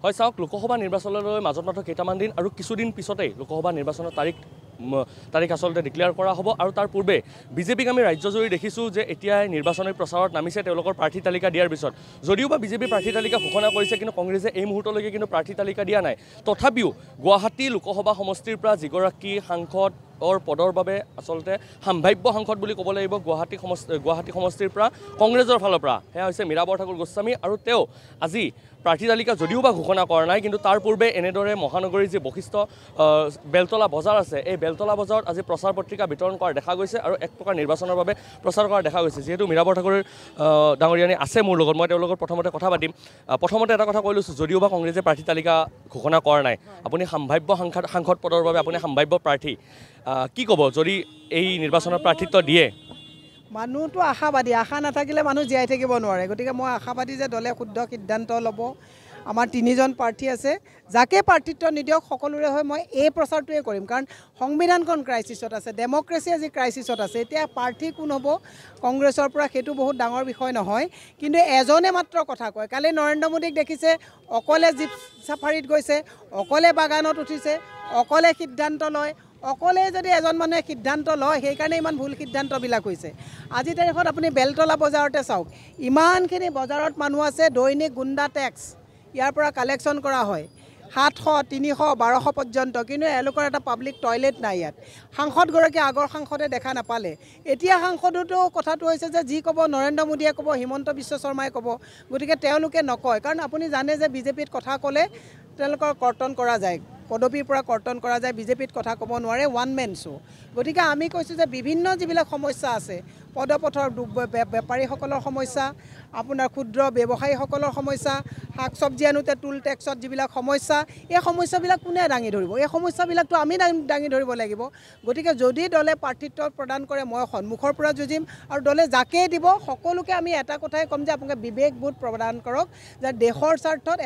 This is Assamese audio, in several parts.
হয় চাওক লোকসভা নিৰ্বাচনলৈ মাজত মাত্ৰ কেইটামান দিন আৰু কিছুদিন পিছতেই লোকসভা নিৰ্বাচনৰ তাৰিখ আচলতে ডিক্লেয়াৰ কৰা হ'ব আৰু তাৰ পূৰ্বে বিজেপিক আমি ৰাজ্যজুৰি দেখিছোঁ যে এতিয়াই নিৰ্বাচনী প্ৰচাৰত নামিছে তেওঁলোকৰ প্ৰাৰ্থী তালিকা দিয়াৰ পিছত যদিও বা বিজেপি প্ৰাৰ্থী তালিকা ঘোষণা কৰিছে কিন্তু কংগ্ৰেছে এই মুহূৰ্তলৈকে কিন্তু প্ৰাৰ্থী তালিকা দিয়া নাই তথাপিও গুৱাহাটী লোকসভা সমষ্টিৰ পৰা যিগৰাকী সাংসদ পদৰ বাবে আচলতে সম্ভাৱ্য সাংসদ বুলি ক'ব লাগিব গুৱাহাটী সমষ্টিৰ পৰা কংগ্ৰেছৰ ফালৰ পৰা সেয়া হৈছে মীৰা বৰঠাকুৰ গোস্বামী আৰু তেওঁ আজি প্ৰাৰ্থী তালিকা যদিও বা ঘোষণা কৰা নাই কিন্তু তাৰ পূৰ্বে এনেদৰে মহানগৰীৰ যি বশিষ্ঠ বেলতলা বজাৰ আছে এই বেলতলা বজাৰত আজি প্ৰচাৰ পত্ৰিকা বিতৰণ কৰা দেখা গৈছে আৰু এক প্ৰকাৰ নিৰ্বাচনৰ বাবে প্ৰচাৰ কৰা দেখা গৈছে যিহেতু মীৰা বৰঠাকুৰ ডাঙৰীয়ানী আছে মোৰ লগত মই তেওঁলোকৰ প্ৰথমতে কথা পাতিম প্ৰথমতে এটা কথা কৈ লৈছোঁ যদিও বা কংগ্ৰেছে প্ৰাৰ্থী তালিকা ঘোষণা কৰা নাই আপুনি সম্ভাৱ্য সাংসদ পদৰ বাবে আপুনি সম্ভাৱ্য প্ৰাৰ্থী কি ক'ব যদি এই নিৰ্বাচনৰ প্ৰাৰ্থিত্ব দিয়ে মানুহটো আশাবাদী আশা নাথাকিলে মানুহ জীয়াই থাকিব নোৱাৰে গতিকে মই আশাবাদী যে দলে শুদ্ধ সিদ্ধান্ত ল'ব আমাৰ তিনিজন প্ৰাৰ্থী আছে যাকে প্ৰাৰ্থিত্ব নিদিয়ক সকলোৰে হৈ মই এই প্ৰচাৰটোৱে কৰিম কাৰণ সংবিধানখন ক্ৰাইচিছত আছে ডেমক্ৰেচি আজি ক্ৰাইচিছত আছে এতিয়া প্ৰাৰ্থী কোন হ'ব কংগ্ৰেছৰ পৰা সেইটো বহুত ডাঙৰ বিষয় নহয় কিন্তু এজনে মাত্ৰ কথা কয় কালি নৰেন্দ্ৰ মোদীক দেখিছে অকলে জীপ চাফাৰীত গৈছে অকলে বাগানত উঠিছে অকলে সিদ্ধান্ত লয় অকলে যদি এজন মানুহে সিদ্ধান্ত লয় সেইকাৰণে ইমান ভুল সিদ্ধান্তবিলাক হৈছে আজি তাৰিখত আপুনি বেলতলা বজাৰতে চাওক ইমানখিনি বজাৰত মানুহ আছে দৈনিক গুণ্ডা টেক্স ইয়াৰ পৰা কালেকশ্যন কৰা হয় 700 300 1200 পৰ্যন্ত কিন্তু এওঁলোকৰ এটা পাব্লিক টয়লেট নাই ইয়াত সাংসদগৰাকী আগৰ সাংসদে দেখা নাপালে এতিয়া সাংসদতো কথাটো হৈছে যে যি ক'ব নৰেন্দ্ৰ মোদীয়ে ক'ব হিমন্ত বিশ্ব শৰ্মাই ক'ব গতিকে তেওঁলোকে নকয় কাৰণ আপুনি জানে যে বিজেপিত কথা ক'লে তেওঁলোকৰ কৰ্তন কৰা যায় পদবীৰ পৰা কৰ্তন কৰা যায় বিজেপিত কথা ক'ব নোৱাৰে ওৱান মেন শ্ব' গতিকে আমি কৈছোঁ যে বিভিন্ন যিবিলাক সমস্যা আছে পদপথৰ বেপাৰীসকলৰ সমস্যা আপোনাৰ ক্ষুদ্ৰ ব্যৱসায়ীসকলৰ সমস্যা শাক চব্জি আনোতে টুল টেক্সত যিবিলাক সমস্যা এই সমস্যাবিলাক কোনে দাঙি ধৰিব এই সমস্যাবিলাকতো আমি দাঙি ধৰিব লাগিব গতিকে যদি দলে প্ৰাৰ্থিত্ব প্ৰদান কৰে মই সন্মুখৰ পৰা যুঁজিম আৰু দলে যাকেই দিব সকলোকে আমি এটা কথাই ক'ম যে আপোনালোকে বিবেকবোধ প্ৰদান কৰক যে দেশৰ স্বাৰ্থত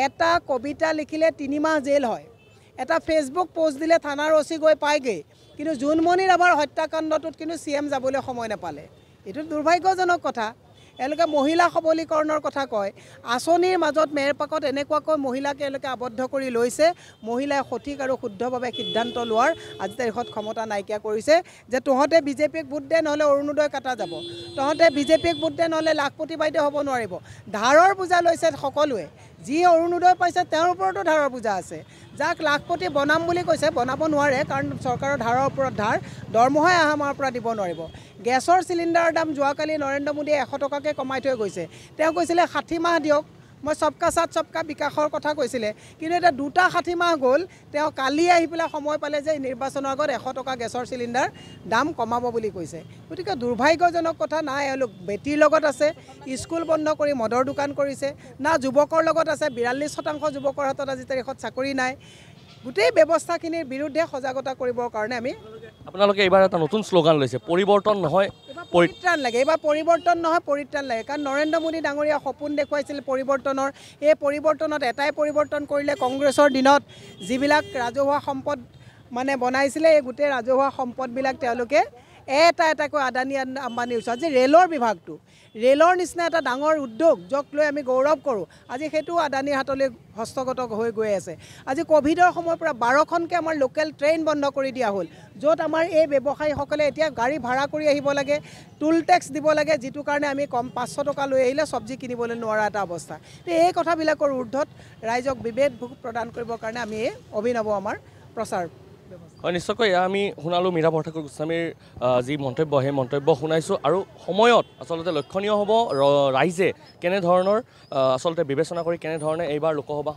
এটা কবিতা লিখিলে 3 মাহ জেল হয় এটা ফেচবুক পোষ্ট দিলে থানাৰ ওচি গৈ পায়গৈ কিন্তু জোনমণি ৰাভাৰ হত্যাকাণ্ডটোত কিন্তু CM যাবলৈ সময় নাপালে এইটো দুৰ্ভাগ্যজনক কথা এওঁলোকে মহিলা সবলীকৰণৰ কথা কয় আঁচনিৰ মাজত মেৰপাকত এনেকুৱাকৈ মহিলাক এওঁলোকে আবদ্ধ কৰি লৈছে মহিলাই সঠিক আৰু শুদ্ধভাৱে সিদ্ধান্ত লোৱাৰ আজি তাৰিখত ক্ষমতা নাইকিয়া কৰিছে যে তহঁতে বিজেপিক ভোট দে নহ'লে অৰুণোদয় কাটা যাব তহঁতে বিজেপিক ভোট দে নহ'লে লাখপতি বাইদেউ হ'ব নোৱাৰিব ধাৰৰ বোজা লৈছে সকলোৱে যি অৰুণোদয় পাইছে তেওঁৰ ওপৰতো ধাৰৰ বোজা আছে যাক লাখপতি বনাম বুলি কৈছে বনাব নোৱাৰে কাৰণ চৰকাৰৰ ধাৰৰ ওপৰত ধাৰ দৰমহাই আমাৰ পৰা দিব নোৱাৰিব গেছৰ চিলিণ্ডাৰৰ দাম যোৱাকালি নৰেন্দ্ৰ মোদীয়ে 100 টকাকৈ কমাই থৈ গৈছে তেওঁ কৈছিলে 60 মাহ দিয়ক মই সবকা সাথ সবকা বিকাশৰ কথা কৈছিলে কিন্তু এটা দুটা 60 মাহ গ'ল তেওঁ কালি আহি পেলাই সময় পালে যে নিৰ্বাচনৰ আগত 100 টকা গেছৰ চিলিণ্ডাৰ দাম কমাব বুলি কৈছে গতিকে দুৰ্ভাগ্যজনক কথা নাই এওঁলোক বেটিৰ লগত আছে স্কুল বন্ধ কৰি মদৰ দোকান কৰিছে না যুৱকৰ লগত আছে 42% যুৱকৰ হাতত আজি তাৰিখত চাকৰি নাই গোটেই ব্যৱস্থাখিনিৰ বিৰুদ্ধে সজাগতা কৰিবৰ কাৰণে আমি আপোনালোকে এইবাৰ এটা নতুন শ্লোগান লৈছে পৰিৱৰ্তন নহয় পৰিত্ৰাণ লাগে এইবাৰ পৰিৱৰ্তন নহয় পৰিত্ৰাণ লাগে কাৰণ নৰেন্দ্ৰ মোদী ডাঙৰীয়া সপোন দেখুৱাইছিল পৰিৱৰ্তনৰ এই পৰিৱৰ্তনত এটাই পৰিৱৰ্তন কৰিলে কংগ্ৰেছৰ দিনত যিবিলাক ৰাজহুৱা সম্পদ মানে বনাইছিলে এই গোটেই ৰাজহুৱা সম্পদবিলাক তেওঁলোকে এটাকৈ আদানী আম্বানী ওচৰত আজি ৰেলৰ বিভাগটো ৰেলৰ নিচিনা এটা ডাঙৰ উদ্যোগ যক লৈ আমি গৌৰৱ কৰোঁ আজি সেইটো আদানীৰ হাতলৈ হস্তগত হৈ গৈ আছে আজি কোভিডৰ সময়ৰ পৰা 12খনকৈ আমাৰ লোকেল ট্ৰেইন বন্ধ কৰি দিয়া হ'ল য'ত আমাৰ এই ব্যৱসায়ীসকলে এতিয়া গাড়ী ভাড়া কৰি আহিব লাগে টুল টেক্স দিব লাগে যিটো কাৰণে আমি কম 500 টকা লৈ আহিলে চব্জি কিনিবলৈ নোৱাৰা এটা অৱস্থা এই কথাবিলাকৰ ঊৰ্ধত ৰাইজক বিবেক প্ৰদান কৰিবৰ কাৰণে আমি এই অভিনৱ আমাৰ প্ৰচাৰ হয় নিশ্চয়কৈ আমি শুনালোঁ মীৰা বৰঠাকুৰ গোস্বামীৰ যি মন্তব্য সেই মন্তব্য শুনাইছোঁ আৰু সময়ত আচলতে লক্ষণীয় হ'ব ৰাইজে কেনেধৰণৰ আচলতে বিবেচনা কৰি কেনেধৰণে এইবাৰ লোকসভা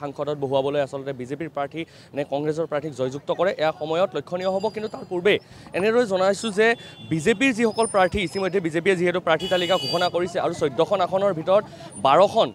সাংসদত বহুৱাবলৈ আচলতে বিজেপিৰ প্ৰাৰ্থী নে কংগ্ৰেছৰ প্ৰাৰ্থীক জয়যুক্ত কৰে এয়া সময়ত লক্ষণীয় হ'ব কিন্তু তাৰ পূৰ্বে এনেদৰে জনাইছোঁ যে বিজেপিৰ যিসকল প্ৰাৰ্থী ইতিমধ্যে বিজেপিয়ে যিহেতু প্ৰাৰ্থী তালিকা ঘোষণা কৰিছে আৰু 14খন আসনৰ ভিতৰত 12খন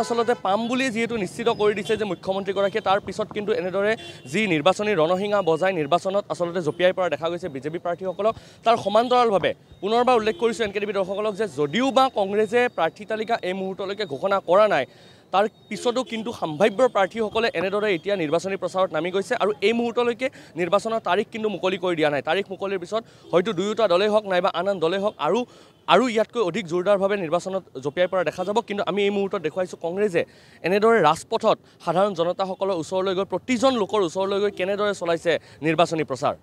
আচলতে পাম বুলি যিহেতু নিশ্চিত কৰি দিছে যে মুখ্যমন্ত্ৰীগৰাকীয়ে তাৰ পিছত কিন্তু এনেদৰে যি নিৰ্বাচনী ৰণসিঙা বজাই নিৰ্বাচনত আচলতে জঁপিয়াই পৰা দেখা গৈছে বিজেপি প্ৰাৰ্থীসকলক তাৰ সমান্তৰালভাৱে পুনৰবাৰ উল্লেখ কৰিছোঁ NKTV দৰ্শকসকলক যে যদিও বা কংগ্ৰেছে প্ৰাৰ্থী তালিকা এই মুহূৰ্তলৈকে ঘোষণা কৰা নাই তাৰ পিছতো কিন্তু সম্ভাৱ্য প্ৰাৰ্থীসকলে এনেদৰে এতিয়া নিৰ্বাচনী প্ৰচাৰত নামি গৈছে আৰু এই মুহূৰ্তলৈকে নিৰ্বাচনৰ তাৰিখ কিন্তু মুকলি কৰি দিয়া নাই। তাৰিখ মুকলিৰ পিছত হয়তো দুয়োটা দলেই হওক নাইবা আন দলেই হওক আৰু ইয়াতকৈ অধিক জোৰদাৰভাৱে নিৰ্বাচনত জঁপিয়াই পৰা দেখা যাব। কিন্তু আমি এই মুহূৰ্তত দেখুৱাইছোঁ কংগ্ৰেছে এনেদৰে ৰাজপথত সাধাৰণ জনতাসকলৰ ওচৰলৈ গৈ প্ৰতিজন লোকৰ ওচৰলৈ গৈ কেনেদৰে চলাইছে নিৰ্বাচনী প্ৰচাৰ।